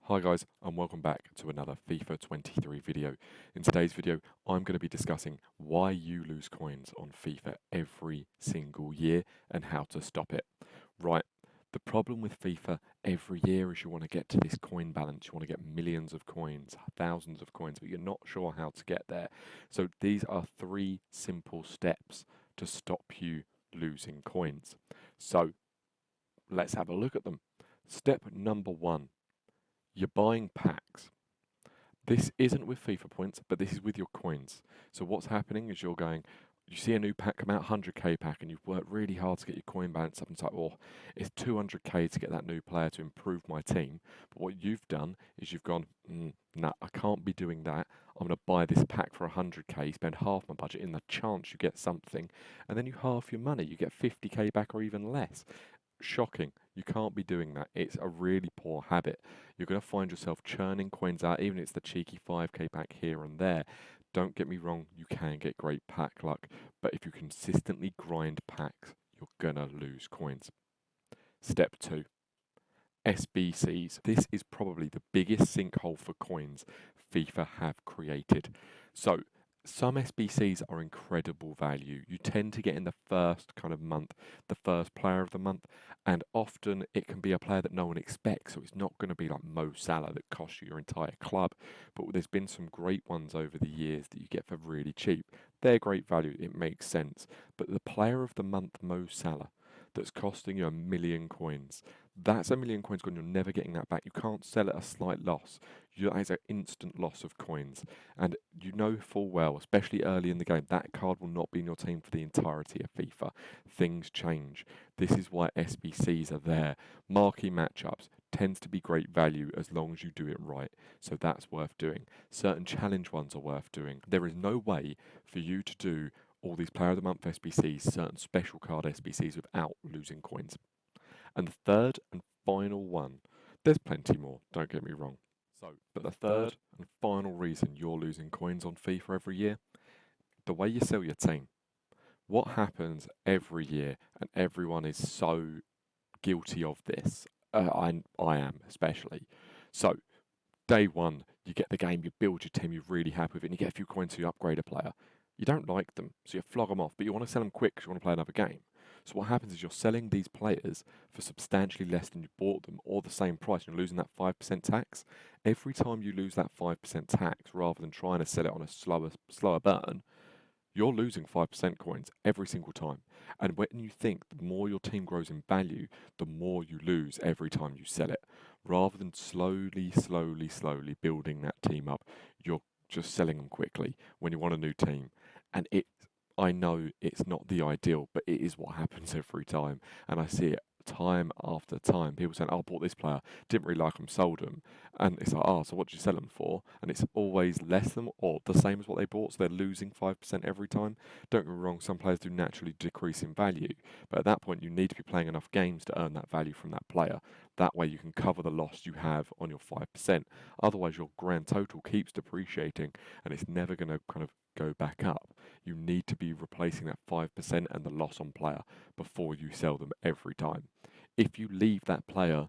Hi guys, and welcome back to another FIFA 23 video. In today's video, I'm going to be discussing why you lose coins on FIFA every single year and how to stop it. Right, the problem with FIFA every year is you want to get to this coin balance. You want to get millions of coins, thousands of coins, but you're not sure how to get there. So these are three simple steps to stop you losing coins. So let's have a look at them. Step number one. You're buying packs. This isn't with FIFA points, but this is with your coins. So what's happening is you see a new pack come out, 100k pack, and you've worked really hard to get your coin balance up, and it's like, oh, it's 200k to get that new player to improve my team. But what you've done is you've gone, nah, I can't be doing that. I'm going to buy this pack for 100k, spend half my budget in the chance you get something, and then you halve your money. You get 50k back or even less. Shocking. You can't be doing that. It's a really poor habit. You're going to find yourself churning coins out, even if it's the cheeky 5k pack here and there. Don't get me wrong, you can get great pack luck, but if you consistently grind packs, you're going to lose coins. Step 2. SBCs. This is probably the biggest sinkhole for coins FIFA have created. So, some SBCs are incredible value. You tend to get in the first kind of month, the first player of the month, and often it can be a player that no one expects. So it's not going to be like Mo Salah that costs you your entire club. But there's been some great ones over the years that you get for really cheap. They're great value. It makes sense. But the player of the month, Mo Salah, that's costing you 1,000,000 coins. That's 1,000,000 coins gone. You're never getting that back. You can't sell at a slight loss. That is an instant loss of coins. And you know full well, especially early in the game, that card will not be in your team for the entirety of FIFA. Things change. This is why SBCs are there. Marquee matchups tends to be great value as long as you do it right. So that's worth doing. Certain challenge ones are worth doing. There is no way for you to do all these Player of the Month SBCs, certain special card SBCs without losing coins. And the third and final one, there's plenty more, don't get me wrong. But the third and final reason you're losing coins on FIFA every year, the way you sell your team. What happens every year, and everyone is so guilty of this, I am especially. So, day one, you get the game, you build your team, you're really happy with it, and you get a few coins so you upgrade a player. You don't like them, so you flog them off, but you want to sell them quick because you want to play another game. So what happens is you're selling these players for substantially less than you bought them, or the same price, and you're losing that 5% tax. Every time you lose that 5% tax, rather than trying to sell it on a slower burn, you're losing 5% coins every single time. And when you think the more your team grows in value, the more you lose every time you sell it. Rather than slowly building that team up, you're just selling them quickly when you want a new team. And I know it's not the ideal, but it is what happens every time. And I see it time after time. People saying, oh, I bought this player, didn't really like them, sold them. And it's like, oh, so what did you sell them for? And it's always less than or the same as what they bought, so they're losing 5% every time. Don't get me wrong, some players do naturally decrease in value, but at that point you need to be playing enough games to earn that value from that player. That way you can cover the loss you have on your 5%. Otherwise your grand total keeps depreciating and it's never going to kind of go back up. You need to be replacing that 5% and the loss on player before you sell them every time. If you leave that player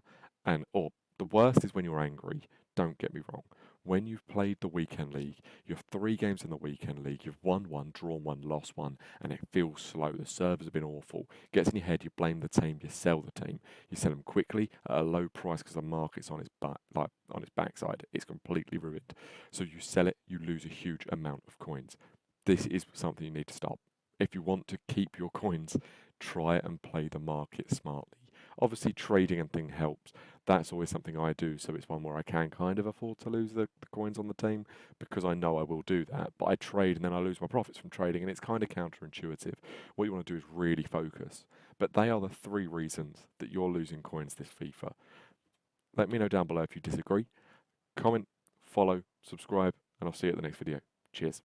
or the worst is when you're angry, don't get me wrong. When you've played the weekend league, you have 3 games in the weekend league, you've won one, drawn one, lost one, and it feels slow. The servers have been awful. Gets in your head, you blame the team, you sell the team. You sell them quickly at a low price because the market's on its on its backside. It's completely ruined. So you sell it, you lose a huge amount of coins. This is something you need to stop. If you want to keep your coins, try and play the market smartly. Obviously, trading and thing helps. That's always something I do, so it's one where I can kind of afford to lose the coins on the team because I know I will do that. But I trade and then I lose my profits from trading, and it's kind of counterintuitive. What you want to do is really focus. But they are the 3 reasons that you're losing coins this FIFA. Let me know down below if you disagree. Comment, follow, subscribe, and I'll see you at the next video. Cheers.